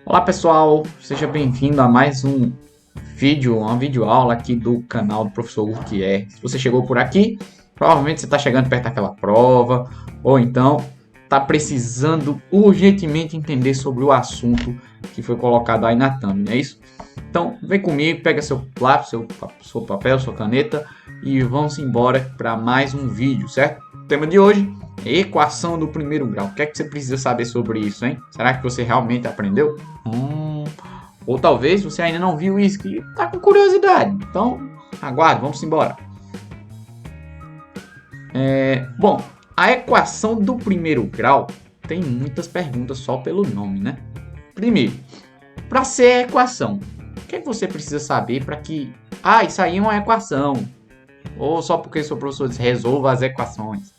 Olá pessoal, seja bem-vindo a mais um vídeo, uma videoaula aqui do canal do Professor Gurtier. Se você chegou por aqui, provavelmente você está chegando perto daquela prova, ou então está precisando urgentemente entender sobre o assunto que foi colocado aí na thumb, não é isso? Então vem comigo, pega seu lápis, seu papel, sua caneta e vamos embora para mais um vídeo, certo? O tema de hoje é equação do primeiro grau. O que é que você precisa saber sobre isso, hein? Será que você realmente aprendeu? Ou talvez você ainda não viu isso e está com curiosidade. Então, aguarde, vamos embora. Bom, a equação do primeiro grau tem muitas perguntas só pelo nome, né? Primeiro, para ser a equação, o que é que você precisa saber para que... isso aí é uma equação. Ou só porque seu professor diz resolva as equações.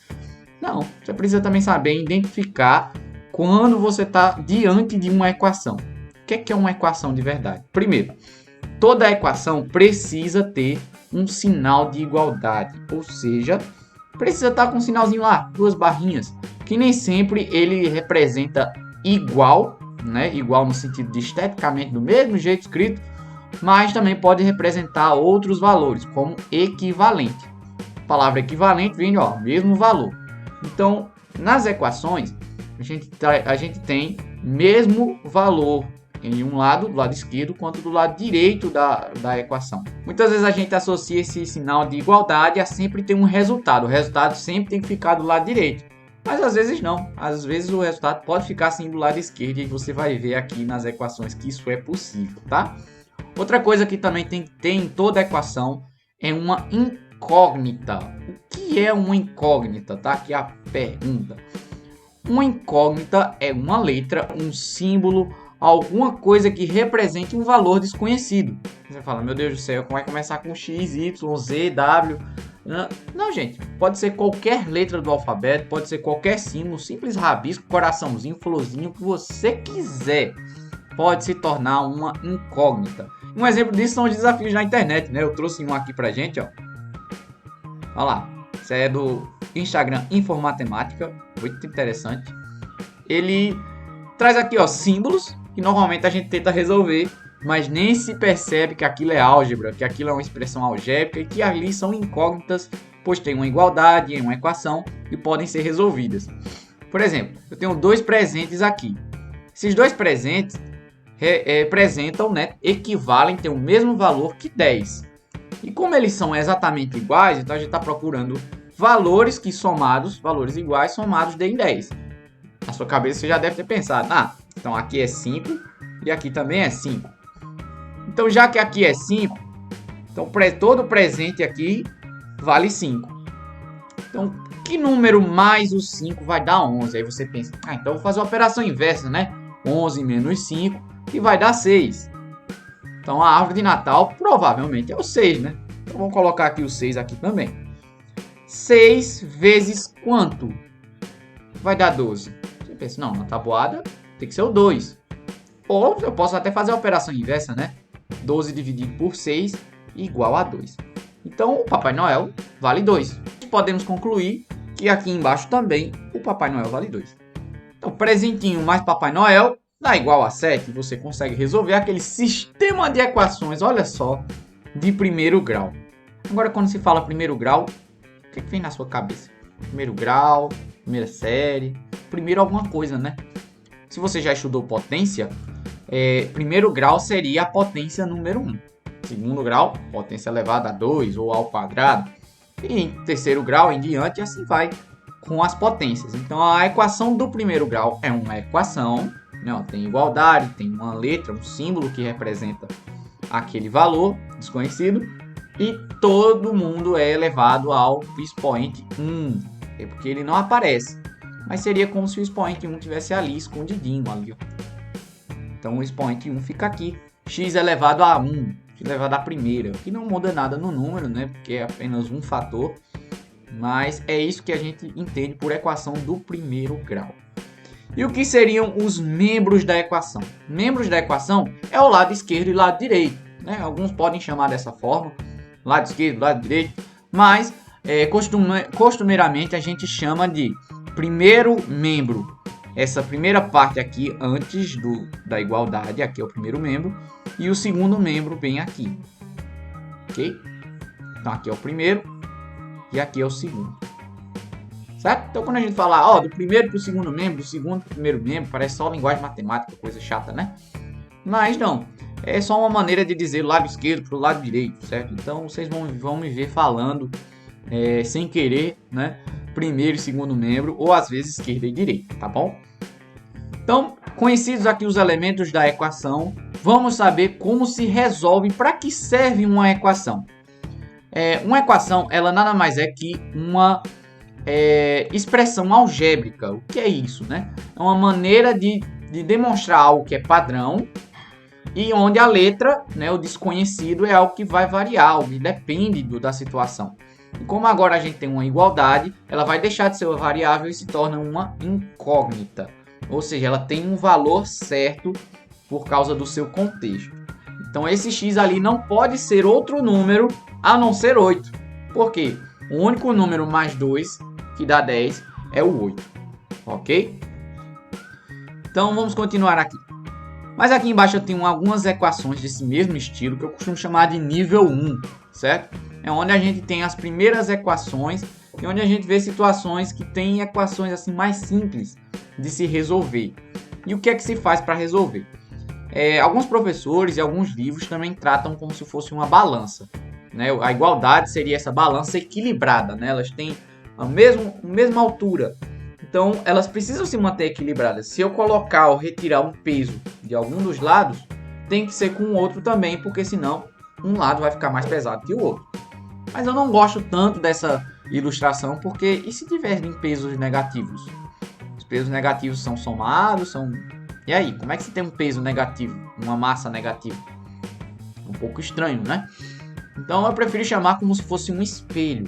Não, você precisa também saber identificar quando você está diante de uma equação. O que é uma equação de verdade? Primeiro, toda equação precisa ter um sinal de igualdade, ou seja, precisa estar com um sinalzinho lá, duas barrinhas, que nem sempre ele representa igual, né? Igual no sentido de esteticamente do mesmo jeito escrito, mas também pode representar outros valores, como equivalente. A palavra equivalente vem, mesmo valor. Então, nas equações, a gente tem mesmo valor em um lado, do lado esquerdo, quanto do lado direito da equação. Muitas vezes a gente associa esse sinal de igualdade a sempre ter um resultado. O resultado sempre tem que ficar do lado direito. Mas às vezes não. Às vezes o resultado pode ficar assim do lado esquerdo e você vai ver aqui nas equações que isso é possível, tá? Outra coisa que também tem que ter em toda equação é uma incógnita. O que é uma incógnita, tá? Aqui é a pergunta. Uma incógnita é uma letra, um símbolo, alguma coisa que represente um valor desconhecido. Você fala, meu Deus do céu, como é começar com X, Y, Z, W? Não, gente, pode ser qualquer letra do alfabeto, pode ser qualquer símbolo, simples rabisco, coraçãozinho, florzinho, o que você quiser. Pode se tornar uma incógnita. Um exemplo disso são os desafios na internet, né? Eu trouxe um aqui pra gente, ó. Olha lá, isso é do Instagram Informática, muito interessante. Ele traz aqui, ó, símbolos que normalmente a gente tenta resolver, mas nem se percebe que aquilo é álgebra, que aquilo é uma expressão algébrica e que ali são incógnitas, pois tem uma igualdade em uma equação e podem ser resolvidas. Por exemplo, eu tenho dois presentes aqui. Esses dois presentes representam, né, equivalem, têm o mesmo valor que 10. E como eles são exatamente iguais, então a gente está procurando valores que somados, valores iguais somados deem 10. Na sua cabeça você já deve ter pensado, então aqui é 5 e aqui também é 5. Então já que aqui é 5, então todo presente aqui vale 5. Então que número mais o 5 vai dar 11? Aí você pensa, então eu vou fazer a operação inversa, né? 11 menos 5 e vai dar 6. Então a árvore de Natal provavelmente é o 6, né? Então vamos colocar aqui o 6 aqui também. 6 vezes quanto? Vai dar 12. Você pensa, não, na tabuada tem que ser o 2. Ou eu posso até fazer a operação inversa, né? 12 dividido por 6 igual a 2. Então o Papai Noel vale 2. Podemos concluir que aqui embaixo também o Papai Noel vale 2. Então presentinho mais Papai Noel dá igual a 7. Você consegue resolver aquele sistema de equações, olha só, de primeiro grau. Agora quando se fala primeiro grau, o que vem na sua cabeça? Primeiro grau, primeira série, primeiro alguma coisa, né? Se você já estudou potência, primeiro grau seria a potência número 1. Segundo grau, potência elevada a 2 ou ao quadrado. E em terceiro grau em diante, assim vai com as potências. Então a equação do primeiro grau é uma equação, né? Tem igualdade, tem uma letra, um símbolo que representa aquele valor desconhecido. E todo mundo é elevado ao expoente 1. É porque ele não aparece. Mas seria como se o expoente 1 tivesse ali, escondidinho ali. Então o expoente 1 fica aqui. X elevado a 1. X elevado a primeira. Que não muda nada no número, né? Porque é apenas um fator. Mas é isso que a gente entende por equação do primeiro grau. E o que seriam os membros da equação? Membros da equação é o lado esquerdo e o lado direito, né? Alguns podem chamar dessa forma. Lado esquerdo, lado direito, mas costumeiramente a gente chama de primeiro membro essa primeira parte aqui antes da igualdade, aqui é o primeiro membro, e o segundo membro bem aqui, ok? Então aqui é o primeiro e aqui é o segundo, certo? Então quando a gente fala, ó, do primeiro para o segundo membro, do segundo para o primeiro membro, parece só linguagem matemática, coisa chata, né? Mas não, é só uma maneira de dizer lado esquerdo para o lado direito, certo? Então vocês vão me ver falando sem querer, né? Primeiro e segundo membro, ou às vezes esquerda e direita, tá bom? Então, conhecidos aqui os elementos da equação, vamos saber como se resolve, para que serve uma equação. Uma equação, ela nada mais é que uma expressão algébrica. O que é isso, né? É uma maneira de demonstrar algo que é padrão e onde a letra, né, o desconhecido, é algo que vai variar, algo que depende da situação. E como agora a gente tem uma igualdade, ela vai deixar de ser uma variável e se torna uma incógnita. Ou seja, ela tem um valor certo por causa do seu contexto. Então esse x ali não pode ser outro número a não ser 8. Por quê? O único número mais 2 que dá 10 é o 8. Ok? Então vamos continuar aqui. Mas aqui embaixo eu tenho algumas equações desse mesmo estilo que eu costumo chamar de nível 1, certo? É onde a gente tem as primeiras equações e onde a gente vê situações que tem equações assim mais simples de se resolver. E o que é que se faz para resolver? Alguns professores e alguns livros também tratam como se fosse uma balança, né? A igualdade seria essa balança equilibrada, né? Elas têm a mesma altura. Então, elas precisam se manter equilibradas. Se eu colocar ou retirar um peso de algum dos lados, tem que ser com o outro também, porque senão um lado vai ficar mais pesado que o outro. Mas eu não gosto tanto dessa ilustração, porque e se tiverem pesos negativos? Os pesos negativos são somados, E aí, como é que se tem um peso negativo, uma massa negativa? Um pouco estranho, né? Então eu prefiro chamar como se fosse um espelho.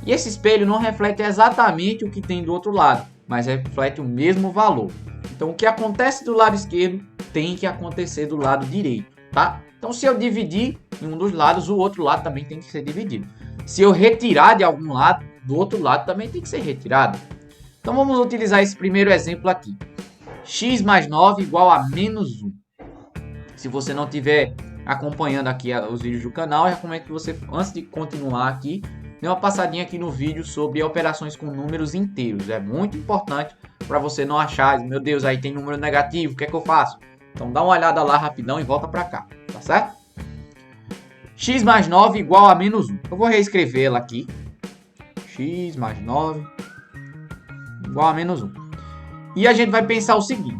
E esse espelho não reflete exatamente o que tem do outro lado, mas reflete o mesmo valor. Então o que acontece do lado esquerdo tem que acontecer do lado direito, tá? Então se eu dividir em um dos lados, o outro lado também tem que ser dividido. Se eu retirar de algum lado, do outro lado também tem que ser retirado. Então vamos utilizar esse primeiro exemplo aqui. X mais 9 igual a menos 1. Se você não estiver acompanhando aqui os vídeos do canal, eu recomendo que você, antes de continuar aqui, dê uma passadinha aqui no vídeo sobre operações com números inteiros. É muito importante para você não achar, meu Deus, aí tem número negativo, o que é que eu faço? Então dá uma olhada lá rapidão e volta para cá, tá certo? X mais 9 igual a menos 1. Eu vou reescrever ela aqui. X mais 9 igual a menos 1. E a gente vai pensar o seguinte.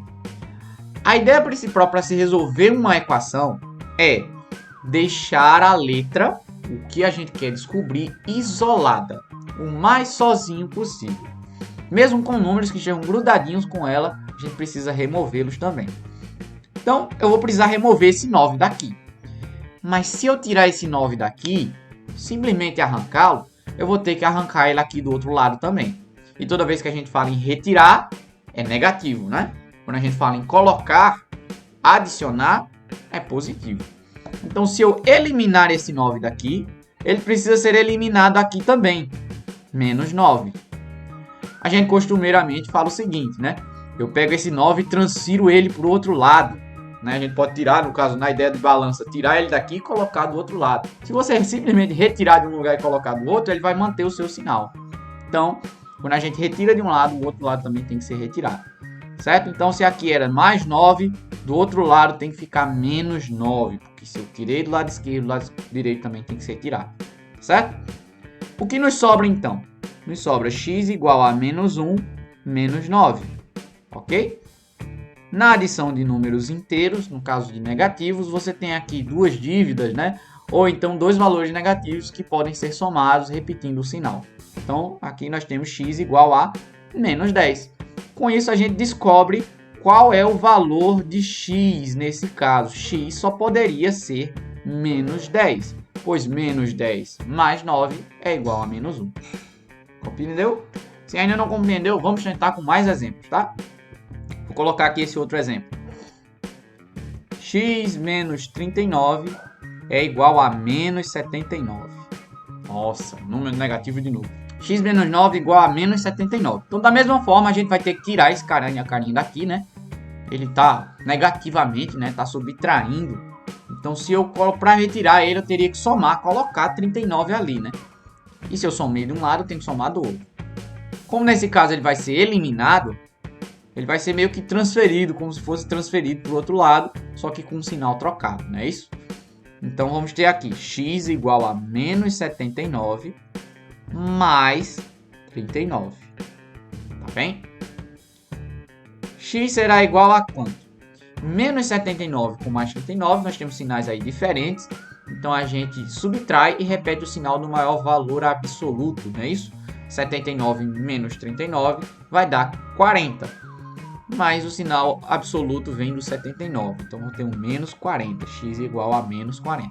A ideia principal para se resolver uma equação é deixar a letra, o que a gente quer descobrir, isolada, o mais sozinho possível. Mesmo com números que estejam grudadinhos com ela, a gente precisa removê-los também. Então, eu vou precisar remover esse 9 daqui. Mas se eu tirar esse 9 daqui, simplesmente arrancá-lo, eu vou ter que arrancar ele aqui do outro lado também. E toda vez que a gente fala em retirar, é negativo, né? Quando a gente fala em colocar, adicionar, é positivo. Então, se eu eliminar esse 9 daqui, ele precisa ser eliminado aqui também. Menos 9. A gente costumeiramente fala o seguinte, né? Eu pego esse 9 e transfiro ele para o outro lado. Né? A gente pode tirar, no caso, na ideia de balança, tirar ele daqui e colocar do outro lado. Se você simplesmente retirar de um lugar e colocar do outro, ele vai manter o seu sinal. Então, quando a gente retira de um lado, o outro lado também tem que ser retirado. Certo? Então, se aqui era mais 9, do outro lado tem que ficar menos 9. Porque se eu tirei do lado esquerdo, do lado direito também tem que ser tirado. Certo? O que nos sobra, então? Nos sobra x igual a menos 1, menos 9. Ok? Na adição de números inteiros, no caso de negativos, você tem aqui duas dívidas, né? Ou então dois valores negativos que podem ser somados repetindo o sinal. Então, aqui nós temos x igual a menos 10. Com isso, a gente descobre qual é o valor de x nesse caso. X só poderia ser menos 10, pois menos 10 mais 9 é igual a menos 1. Compreendeu? Se ainda não compreendeu, vamos tentar com mais exemplos, tá? Vou colocar aqui esse outro exemplo. X menos 39 é igual a menos 79. Nossa, número negativo de novo. x menos 9 igual a menos 79. Então, da mesma forma, a gente vai ter que tirar esse carinha daqui, né? Ele está negativamente, né? Está subtraindo. Então, se eu para retirar ele, eu teria que somar, colocar 39 ali, né? E se eu somei de um lado, eu tenho que somar do outro. Como nesse caso ele vai ser eliminado, ele vai ser meio que transferido, como se fosse transferido para o outro lado, só que com um sinal trocado, não é isso? Então, vamos ter aqui x igual a menos 79 mais 39. Tá bem? X será igual a quanto? Menos 79 com mais 39, nós temos sinais aí diferentes. Então, a gente subtrai e repete o sinal do maior valor absoluto, não é isso? 79 menos 39 vai dar 40. Mas o sinal absoluto vem do 79. Então, vou ter um menos 40. X igual a menos 40.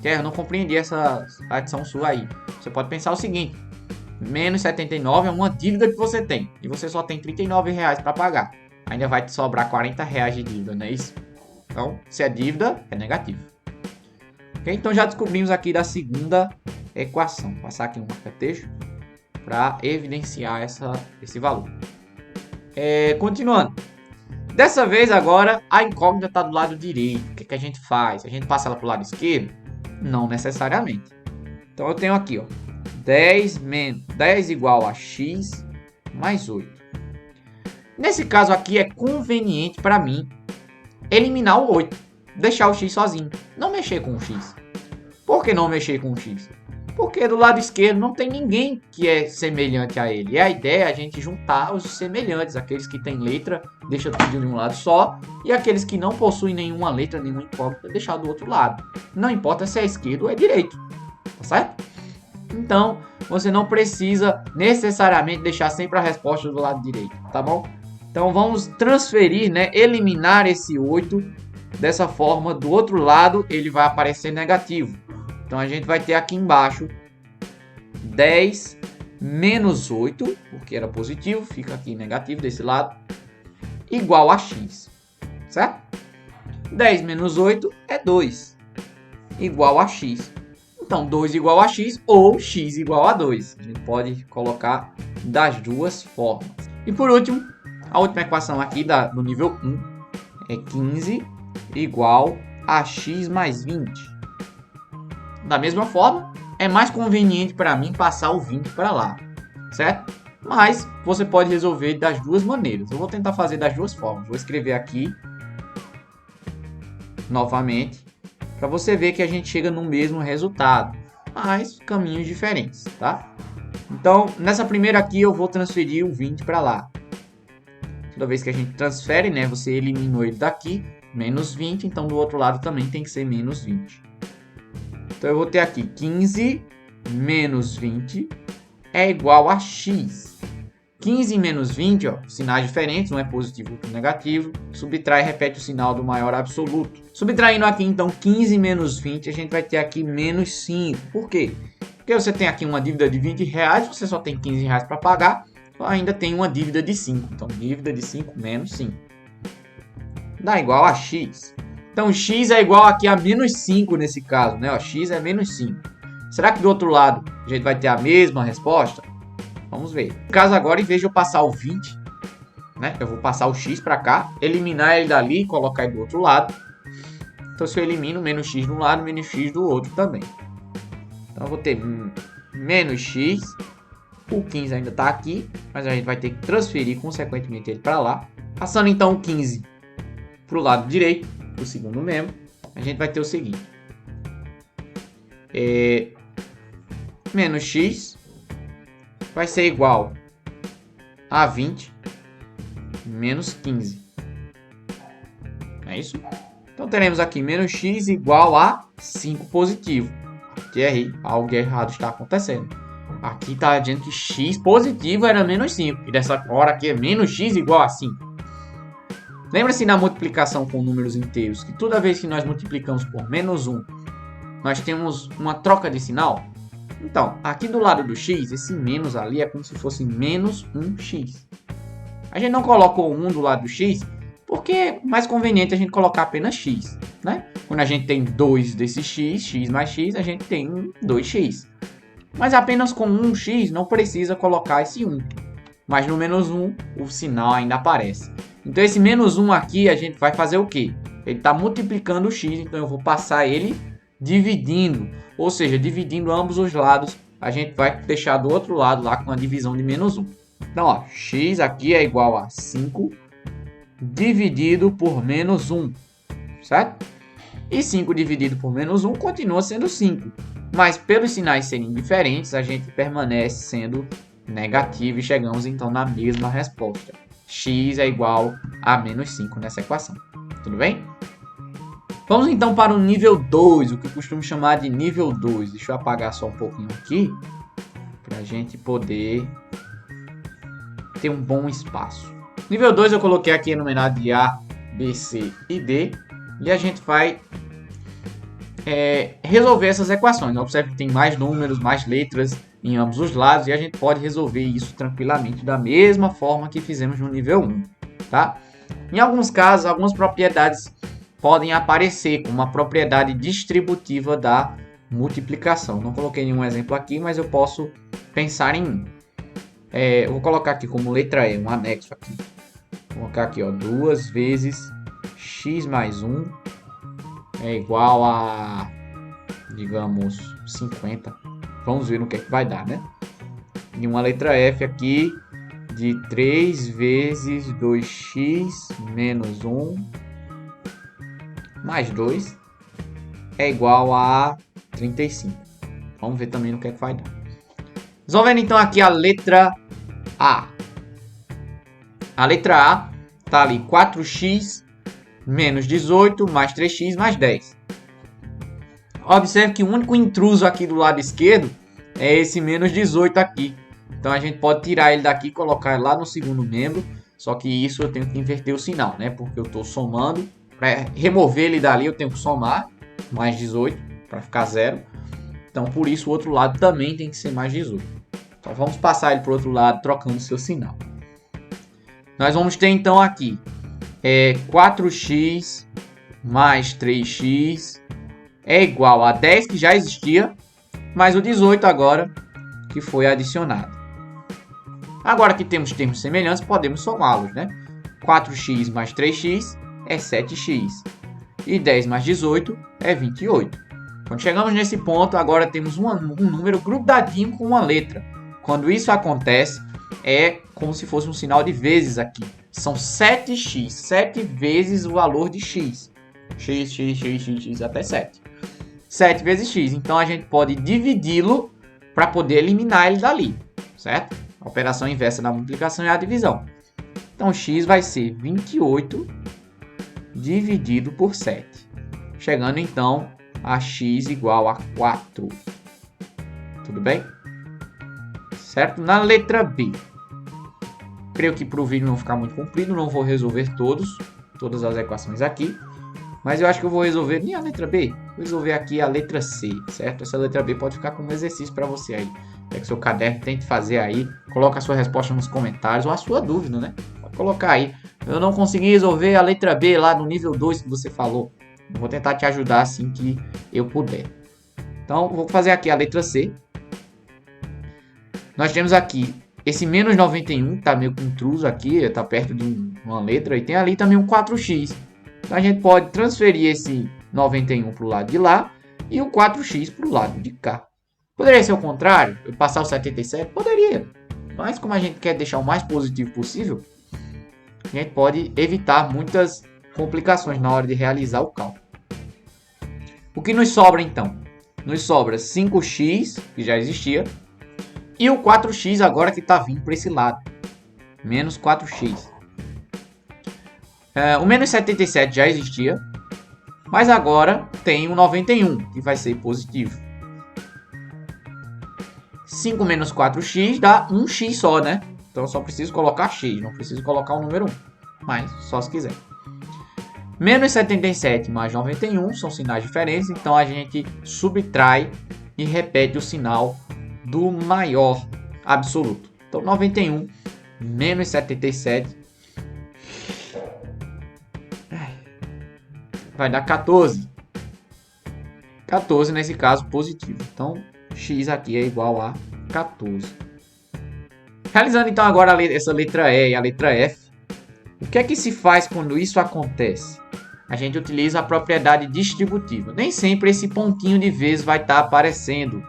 Eu não compreendi essa adição sua aí. Você pode pensar o seguinte. Menos 79 é uma dívida que você tem. E você só tem R$39 para pagar. Ainda vai te sobrar R$40 de dívida, não é isso? Então, se é dívida, é negativo. Okay? Então, já descobrimos aqui da segunda equação. Vou passar aqui um marca-texto para evidenciar esse valor. Continuando. Dessa vez, agora, a incógnita está do lado direito. O que a gente faz? A gente passa ela para o lado esquerdo? Não necessariamente. Então, eu tenho aqui, ó, 10 igual a x mais 8. Nesse caso aqui, é conveniente para mim eliminar o 8. Deixar o x sozinho. Não mexer com o x. Por que não mexer com o x? Porque do lado esquerdo não tem ninguém que é semelhante a ele. E a ideia é a gente juntar os semelhantes. Aqueles que têm letra, deixa tudo de um lado só. E aqueles que não possuem nenhuma letra, nenhuma incógnita, deixar do outro lado. Não importa se é esquerdo ou é direito. Tá certo? Então, você não precisa necessariamente deixar sempre a resposta do lado direito. Tá bom? Então, vamos transferir, né? Eliminar esse 8. Dessa forma, do outro lado, ele vai aparecer negativo. Então, a gente vai ter aqui embaixo 10 menos 8, porque era positivo, fica aqui negativo desse lado, igual a x, certo? 10 menos 8 é 2, igual a x. Então, 2 igual a x ou x igual a 2. A gente pode colocar das duas formas. E por último, a última equação aqui do nível 1 é 15 igual a x mais 20. Da mesma forma, é mais conveniente para mim passar o 20 para lá, certo? Mas você pode resolver das duas maneiras. Eu vou tentar fazer das duas formas. Vou escrever aqui novamente para você ver que a gente chega no mesmo resultado, mas caminhos diferentes, tá? Então, nessa primeira aqui eu vou transferir o 20 para lá. Toda vez que a gente transfere, né, você eliminou ele daqui, menos 20, então do outro lado também tem que ser menos 20. Então, eu vou ter aqui 15 menos 20 é igual a x. 15 menos 20, ó, sinais diferentes, um é positivo e outro negativo. Subtrai e repete o sinal do maior absoluto. Subtraindo aqui, então, 15 menos 20, a gente vai ter aqui menos 5. Por quê? Porque você tem aqui uma dívida de R$20, você só tem R$15 para pagar, ainda tem uma dívida de 5. Então, dívida de 5 menos 5 dá igual a x. Então, x é igual aqui a menos 5 nesse caso, né? Ó, x é menos 5. Será que do outro lado a gente vai ter a mesma resposta? Vamos ver. No caso agora, em vez de eu passar o 20, né? Eu vou passar o x para cá, eliminar ele dali e colocar ele do outro lado. Então, se eu elimino menos x de um lado, menos x do outro também. Então, eu vou ter menos x. O 15 ainda está aqui, mas a gente vai ter que transferir consequentemente ele para lá. Passando então o 15 para o lado direito, o segundo membro, a gente vai ter o seguinte. Menos x vai ser igual a 20 menos 15. É isso? Então, teremos aqui menos x igual a 5 positivo. Aqui algo errado está acontecendo. Aqui está dizendo que x positivo era menos 5. E dessa hora aqui é menos x igual a 5. Lembra-se na multiplicação com números inteiros que toda vez que nós multiplicamos por menos 1, nós temos uma troca de sinal? Então, aqui do lado do x, esse menos ali é como se fosse menos 1x. A gente não colocou 1 do lado do x porque é mais conveniente a gente colocar apenas x, né? Quando a gente tem 2 desse x, x mais x, a gente tem 2x. Mas apenas com 1x não precisa colocar esse 1. Mas no menos 1 o sinal ainda aparece. Então esse menos 1 aqui a gente vai fazer o quê? Ele está multiplicando o x, então eu vou passar ele dividindo. Ou seja, dividindo ambos os lados, a gente vai deixar do outro lado lá com a divisão de menos 1. Então, ó, x aqui é igual a 5 dividido por menos 1, certo? E 5 dividido por menos 1 continua sendo 5. Mas pelos sinais serem diferentes, a gente permanece sendo negativo e chegamos então na mesma resposta. X é igual a menos 5 nessa equação. Tudo bem? Vamos então para o nível 2, o que eu costumo chamar de nível 2. Deixa eu apagar só um pouquinho aqui, para a gente poder ter um bom espaço. Nível 2 eu coloquei aqui enumerado de A, B, C e D. E a gente vai resolver essas equações. Observe que tem mais números, mais letras em ambos os lados. E a gente pode resolver isso tranquilamente da mesma forma que fizemos no nível 1. Tá? Em alguns casos, algumas propriedades podem aparecer, como a propriedade distributiva da multiplicação. Não coloquei nenhum exemplo aqui, mas eu posso pensar em um. Eu vou colocar aqui como letra E, um anexo aqui. Vou colocar aqui, ó, 2 vezes x mais 1 é igual a, digamos, 50. Vamos ver no que é que vai dar, né? E uma letra F aqui de 3 vezes 2x menos 1 mais 2 é igual a 35. Vamos ver também no que é que vai dar. Resolvendo então aqui a letra A. A letra A está ali 4x menos 18 mais 3x mais 10. Observe que o único intruso aqui do lado esquerdo é esse menos 18 aqui. Então a gente pode tirar ele daqui e colocar ele lá no segundo membro. Só que isso eu tenho que inverter o sinal, né? Porque eu estou somando. Para remover ele dali eu tenho que somar mais 18 para ficar 0. Então por isso o outro lado também tem que ser mais 18. Então vamos passar ele para o outro lado trocando seu sinal. Nós vamos ter então aqui 4x mais 3x é igual a 10 que já existia, mais o 18 agora que foi adicionado. Agora que temos termos semelhantes, podemos somá-los, né? 4x mais 3x é 7x e 10 mais 18 é 28. Quando chegamos nesse ponto, agora temos um número grudadinho com uma letra. Quando isso acontece, é como se fosse um sinal de vezes aqui. São 7x, 7 vezes o valor de x. X até 7. 7 vezes x. Então a gente pode dividi-lo para poder eliminar ele dali, certo? A operação inversa da multiplicação é a divisão. Então x vai ser 28 dividido por 7. Chegando então a x igual a 4. Tudo bem? Certo? Na letra B. Creio que para o vídeo não ficar muito comprido, não vou resolver todas as equações aqui. Mas eu acho que eu vou resolver nem a letra B, vou resolver aqui a letra C, certo? Essa letra B pode ficar como exercício para você aí. Pega seu caderno, tente fazer aí, coloca a sua resposta nos comentários ou a sua dúvida, né? Pode colocar aí. Eu não consegui resolver a letra B lá no nível 2 que você falou. Eu vou tentar te ajudar assim que eu puder. Então, vou fazer aqui a letra C. Nós temos aqui esse menos 91, tá meio que intruso aqui, está perto de uma letra, e tem ali também um 4x. Então a gente pode transferir esse 91 para o lado de lá e o 4x para o lado de cá. Poderia ser o contrário? Eu passar o 77? Poderia. Mas como a gente quer deixar o mais positivo possível, a gente pode evitar muitas complicações na hora de realizar o cálculo. O que nos sobra então? Nos sobra 5x, que já existia, e o 4x agora que está vindo para esse lado. Menos 4x. O menos 77 já existia. Mas agora tem o 91, que vai ser positivo. 5 menos 4x dá 1x só, né? Então eu só preciso colocar x, não preciso colocar o número 1. Mas só se quiser. Menos 77 mais 91 são sinais diferentes. Então a gente subtrai e repete o sinal do maior absoluto. Então 91 menos 77 vai dar 14. 14 nesse caso positivo. Então x aqui é igual a 14. Realizando então agora essa letra E e a letra F, o que é que se faz quando isso acontece? A gente utiliza a propriedade distributiva. Nem sempre esse pontinho de vezes vai estar aparecendo.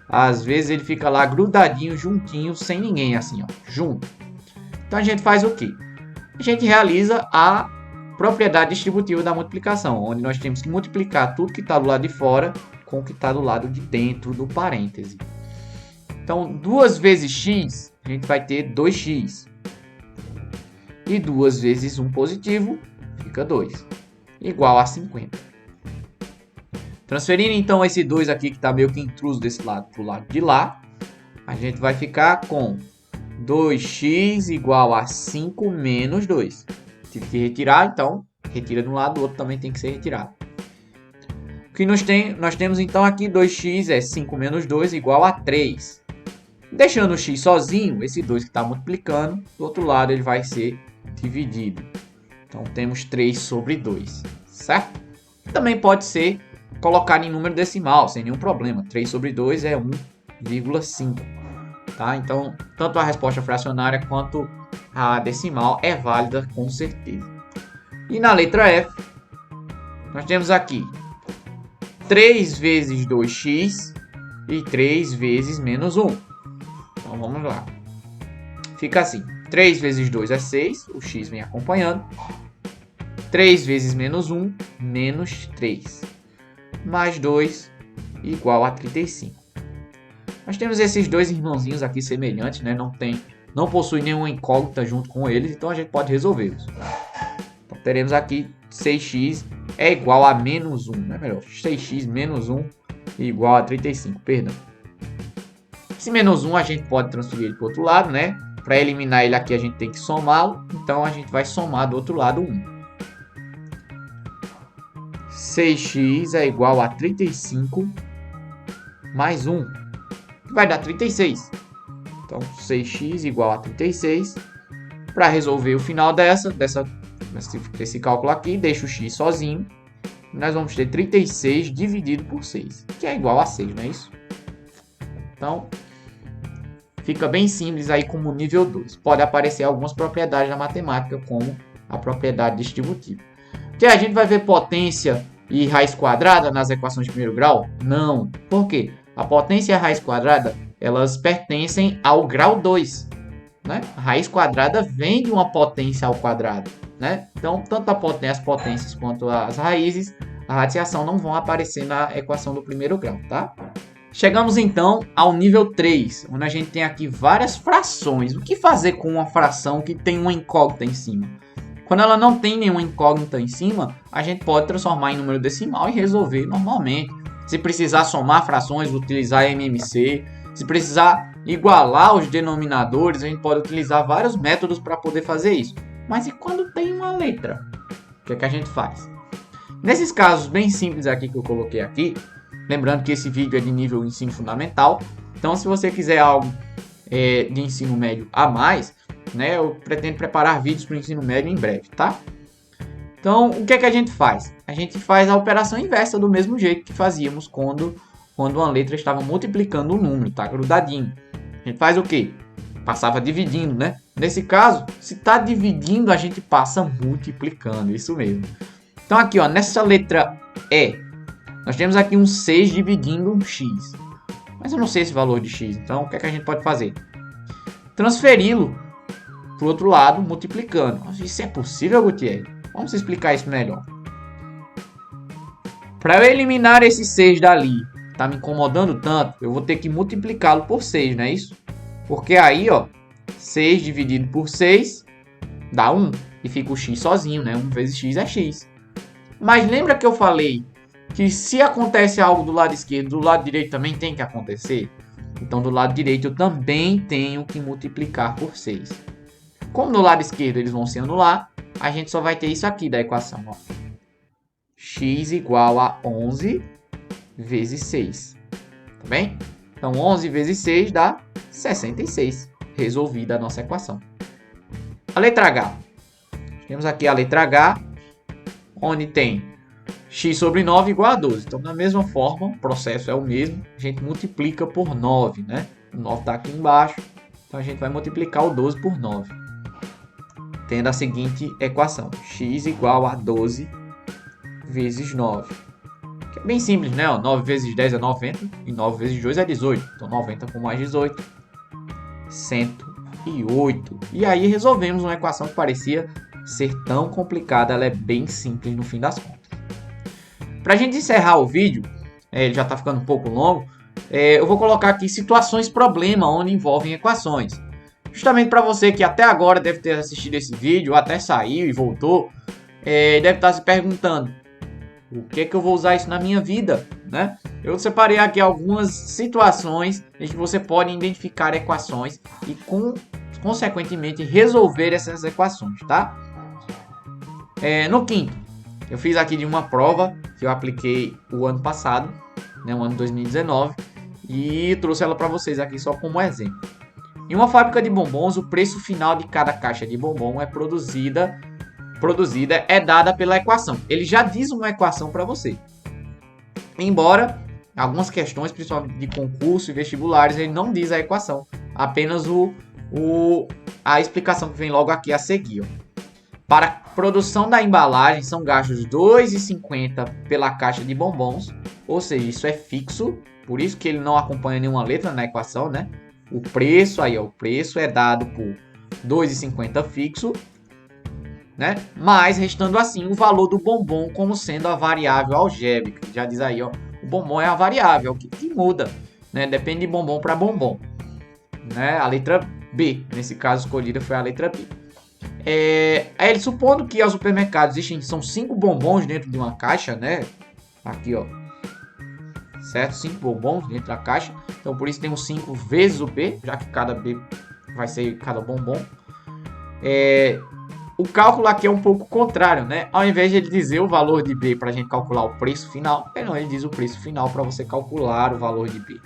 Às vezes ele fica lá grudadinho, juntinho, sem ninguém assim, ó, junto. Então a gente faz o quê? A gente realiza a propriedade distributiva da multiplicação, onde nós temos que multiplicar tudo que está do lado de fora com o que está do lado de dentro do parêntese. Então, 2 vezes x, a gente vai ter 2x. E 2 vezes 1 positivo, fica 2. Igual a 50. Transferindo então esse 2 aqui, que está meio que intruso desse lado para o lado de lá, a gente vai ficar com 2x igual a 5 menos 2. Tive que retirar, então retira de um lado, do outro também tem que ser retirado. O que nós temos então aqui 2x é 5 menos 2 igual a 3. Deixando o x sozinho, esse 2 que está multiplicando, do outro lado ele vai ser dividido. Então temos 3 sobre 2, certo? Também pode ser colocado em número decimal, sem nenhum problema. 3 sobre 2 é 1,5. Tá? Então, tanto a resposta fracionária quanto a decimal é válida com certeza. E na letra F, nós temos aqui 3 vezes 2x e 3 vezes menos 1. Então vamos lá. Fica assim. 3 vezes 2 é 6. O x vem acompanhando. 3 vezes menos 1, menos 3. Mais 2 igual a 35. Nós temos esses dois irmãozinhos aqui semelhantes, né? Não possui nenhuma incógnita junto com eles, então a gente pode resolvê-los. Então teremos aqui 6x é igual a menos 1, né? Melhor, 6x menos 1 igual a 35, perdão. Esse menos 1 a gente pode transferir ele para o outro lado, né? Para eliminar ele aqui a gente tem que somá-lo, então a gente vai somar do outro lado 1. 6x é igual a 35 mais 1, que vai dar 36. Então 6x igual a 36. Para resolver o final desse cálculo aqui, deixa o x sozinho. Nós vamos ter 36 dividido por 6, que é igual a 6, não é isso? Então, fica bem simples aí como nível 2. Pode aparecer algumas propriedades na matemática, como a propriedade distributiva. Que a gente vai ver potência e raiz quadrada nas equações de primeiro grau? Não. Por quê? A potência e a raiz quadrada, elas pertencem ao grau 2. Né? A raiz quadrada vem de uma potência ao quadrado. Né? Então, tanto as potências quanto as raízes, a radiação não vão aparecer na equação do primeiro grau. Tá? Chegamos então ao nível 3, onde a gente tem aqui várias frações. O que fazer com uma fração que tem uma incógnita em cima? Quando ela não tem nenhuma incógnita em cima, a gente pode transformar em número decimal e resolver normalmente. Se precisar somar frações, utilizar MMC. Se precisar igualar os denominadores, a gente pode utilizar vários métodos para poder fazer isso. Mas e quando tem uma letra? O que é que a gente faz? Nesses casos bem simples aqui que eu coloquei aqui, lembrando que esse vídeo é de nível ensino fundamental, então se você quiser algo de ensino médio a mais, né, eu pretendo preparar vídeos para o ensino médio em breve, tá? Então, o que é que a gente faz? A gente faz a operação inversa do mesmo jeito que fazíamos quando uma letra estava multiplicando um número, tá grudadinho. A gente faz o quê? Passava dividindo, né? Nesse caso, se está dividindo, a gente passa multiplicando, isso mesmo. Então aqui, ó, nessa letra E, nós temos aqui um 6 dividindo um x. Mas eu não sei esse valor de x, então o que é que a gente pode fazer? Transferi-lo para o outro lado, multiplicando. Isso é possível, Gutierrez? Vamos explicar isso melhor. Para eu eliminar esse 6 dali, tá me incomodando tanto, eu vou ter que multiplicá-lo por 6, não é isso? Porque aí, ó, 6 dividido por 6 dá 1. E fica o x sozinho, né? 1 vezes x é x. Mas lembra que eu falei que se acontece algo do lado esquerdo, do lado direito também tem que acontecer? Então, do lado direito eu também tenho que multiplicar por 6. Como no lado esquerdo eles vão se anular, a gente só vai ter isso aqui da equação. Ó. X igual a 11 vezes 6. Tá bem? Então, 11 vezes 6 dá 66. Resolvida a nossa equação. A letra H. Temos aqui a letra H, onde tem x sobre 9 igual a 12. Então, da mesma forma, o processo é o mesmo. A gente multiplica por 9, né? O 9 está aqui embaixo. Então, a gente vai multiplicar o 12 por 9. Tendo a seguinte equação. X igual a 12 vezes 9. Que é bem simples, né? 9 vezes 10 é 90. E 9 vezes 2 é 18. Então, 90 com mais 18. 108. E aí, resolvemos uma equação que parecia ser tão complicada. Ela é bem simples no fim das contas. Para a gente encerrar o vídeo, ele já está ficando um pouco longo, eu vou colocar aqui situações problema onde envolvem equações. Justamente para você que até agora deve ter assistido esse vídeo, até saiu e voltou, deve estar se perguntando, o que é que eu vou usar isso na minha vida, né? Eu separei aqui algumas situações em que você pode identificar equações e, consequentemente, resolver essas equações, tá? No quinto, eu fiz aqui de uma prova que eu apliquei o ano passado, né, o ano 2019, e trouxe ela para vocês aqui só como exemplo. Em uma fábrica de bombons, o preço final de cada caixa de bombom é produzida é dada pela equação. Ele já diz uma equação para você. Embora algumas questões, principalmente de concurso e vestibulares, ele não diz a equação, apenas a explicação que vem logo aqui a seguir. Ó. Para a produção da embalagem são gastos R$ 2,50 pela caixa de bombons, ou seja, isso é fixo, por isso que ele não acompanha nenhuma letra na equação, né? O preço aí, ó, o preço é dado por R$ 2,50 fixo, né? Mas restando assim o valor do bombom como sendo a variável algébrica. Já diz aí, ó, o bombom é a variável que muda, né? Depende de bombom para bombom, né? A letra B, nesse caso escolhida foi a letra B. Ele supondo que ao supermercado são 5 bombons dentro de uma caixa, né? Aqui, ó. Certo? 5 bombons dentro da caixa. Então, por isso temos 5 vezes o B, já que cada B vai ser cada bombom. O cálculo aqui é um pouco contrário, né? Ao invés de ele dizer o valor de B para a gente calcular o preço final, ele diz o preço final para você calcular o valor de B.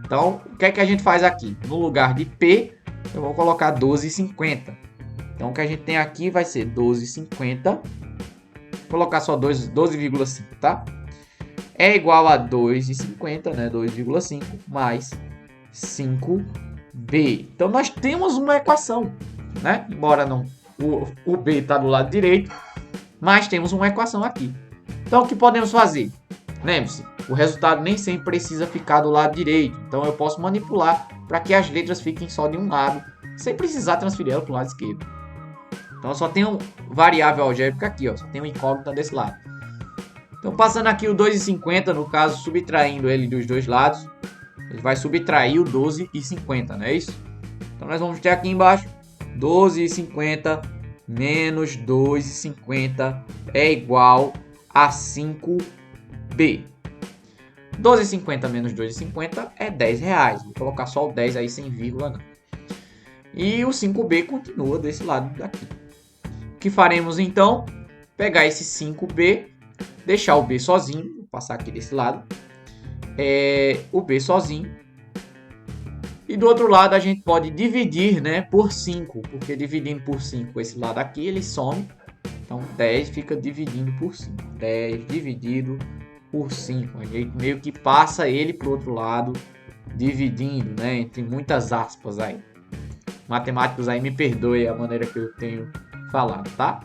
Então, o que é que a gente faz aqui? No lugar de P, eu vou colocar 12,50. Então, o que a gente tem aqui vai ser 12,50. Vou colocar só 12,5, tá? É igual a 2,50, né? 2,5 mais 5B. Então, nós temos uma equação, né? Embora não, o B está do lado direito, mas temos uma equação aqui. Então, o que podemos fazer? Lembre-se, o resultado nem sempre precisa ficar do lado direito. Então, eu posso manipular para que as letras fiquem só de um lado, sem precisar transferir ela para o lado esquerdo. Então, eu só tenho variável algébrica aqui, ó, só tenho incógnita desse lado. Então, passando aqui o 2,50, no caso, subtraindo ele dos dois lados, ele vai subtrair o 12,50, não é isso? Então, nós vamos ter aqui embaixo 12,50 menos 2,50 é igual a 5B. 12,50 menos 2,50 é R$10. Vou colocar só o 10 aí sem vírgula, não. E o 5B continua desse lado daqui. O que faremos então? Pegar esse 5B, deixar o B sozinho, vou passar aqui desse lado, o B sozinho. E do outro lado a gente pode dividir, né, por 5, porque dividindo por 5 esse lado aqui ele some. Então 10 fica dividindo por 5. 10 dividido por 5. A gente meio que passa ele para o outro lado, dividindo, né, entre muitas aspas aí. Matemáticos aí me perdoem a maneira que eu tenho falado, tá?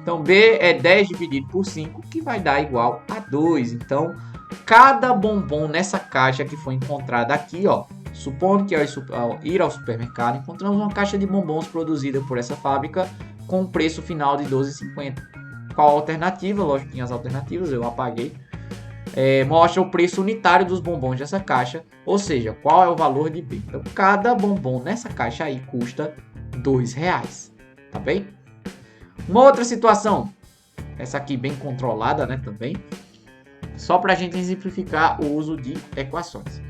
Então B é 10 dividido por 5, que vai dar igual a 2. Então cada bombom nessa caixa que foi encontrada aqui, ó, supondo que ao ir ao supermercado encontramos uma caixa de bombons produzida por essa fábrica com preço final de R$12,50. Qual a alternativa? Lógico que tinha as alternativas, eu apaguei. Mostra o preço unitário dos bombons dessa caixa, ou seja, qual é o valor de B. Então, cada bombom nessa caixa aí custa R$2, tá bem? Uma outra situação, essa aqui bem controlada, né, também, só para a gente exemplificar o uso de equações.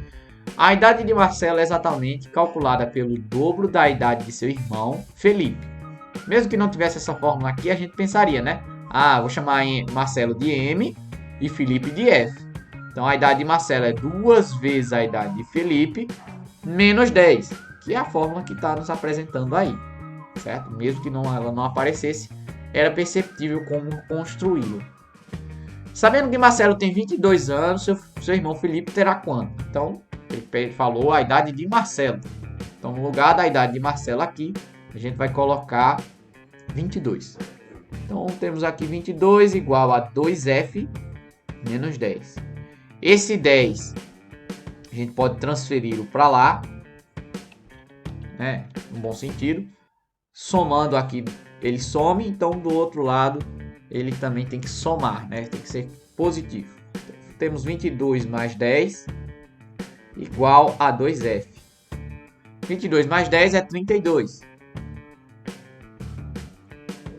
A idade de Marcelo é exatamente calculada pelo dobro da idade de seu irmão Felipe. Mesmo que não tivesse essa fórmula aqui, a gente pensaria, né? Vou chamar Marcelo de M e Felipe de F. Então, a idade de Marcelo é 2 vezes a idade de Felipe, menos 10, que é a fórmula que está nos apresentando aí, certo? Mesmo que ela não aparecesse, era perceptível como construí-la. Sabendo que Marcelo tem 22 anos, seu irmão Felipe terá quanto? Então, ele falou a idade de Marcelo. Então, no lugar da idade de Marcelo aqui, a gente vai colocar 22. Então, temos aqui 22 igual a 2F menos 10. Esse 10, a gente pode transferi-lo para lá, né? No bom sentido. Somando aqui, ele some, então do outro lado, ele também tem que somar, né? Tem que ser positivo. Então, temos 22 mais 10 igual a 2F. 22 mais 10 é 32.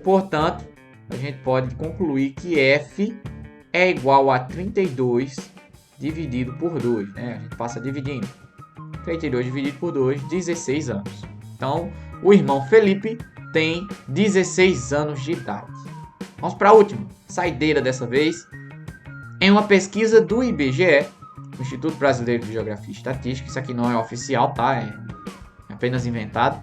Portanto, a gente pode concluir que F é igual a 32 dividido por 2. Né? A gente passa dividindo. 32 dividido por 2, 16 anos. Então, o irmão Felipe tem 16 anos de idade. Vamos para a última, saideira dessa vez. Em uma pesquisa do IBGE, Instituto Brasileiro de Geografia e Estatística, isso aqui não é oficial, tá? É apenas inventado.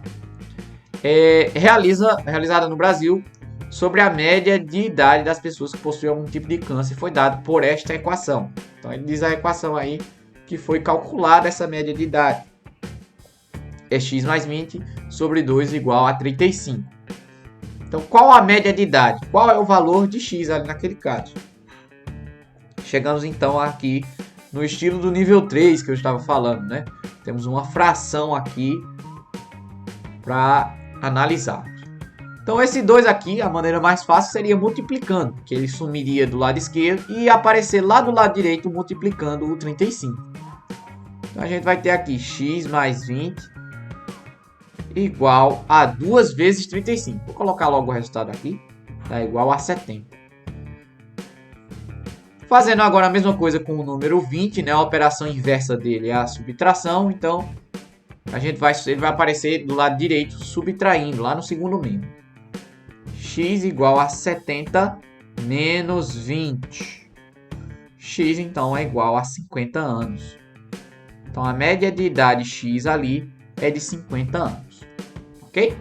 Realizada no Brasil, sobre a média de idade das pessoas que possuem algum tipo de câncer, foi dado por esta equação. Então ele diz a equação aí que foi calculada essa média de idade. É x mais 20 sobre 2 igual a 35. Então qual a média de idade? Qual é o valor de x ali naquele caso? Chegamos então aqui no estilo do nível 3 que eu estava falando, né? Temos uma fração aqui para analisar. Então esse 2 aqui, a maneira mais fácil seria multiplicando, que ele sumiria do lado esquerdo e ia aparecer lá do lado direito multiplicando o 35. Então a gente vai ter aqui x mais 20 igual a 2 vezes 35. Vou colocar logo o resultado aqui, dá igual a 70. Fazendo agora a mesma coisa com o número 20, né? A operação inversa dele é a subtração, então ele vai aparecer do lado direito subtraindo, lá no segundo membro. X igual a 70 menos 20. X então é igual a 50 anos. Então a média de idade X ali é de 50 anos. Ok?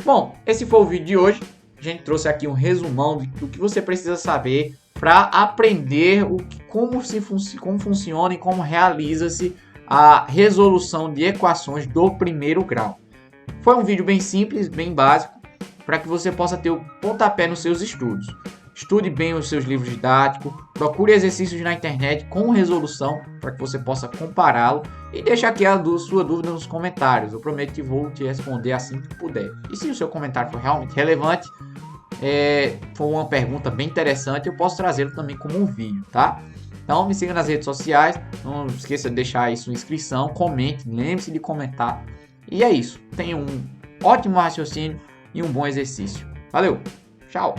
Bom, esse foi o vídeo de hoje. A gente trouxe aqui um resumão do que você precisa saber para aprender como funciona e como realiza-se a resolução de equações do primeiro grau. Foi um vídeo bem simples, bem básico, para que você possa ter o pontapé nos seus estudos. Estude bem os seus livros didáticos, procure exercícios na internet com resolução para que você possa compará-lo e deixe aqui a sua dúvida nos comentários. Eu prometo que vou te responder assim que puder. E se o seu comentário for realmente relevante, for uma pergunta bem interessante, eu posso trazê-lo também como um vídeo, tá? Então me siga nas redes sociais, não esqueça de deixar aí sua inscrição, comente, lembre-se de comentar. E é isso, tenha um ótimo raciocínio e um bom exercício. Valeu, tchau!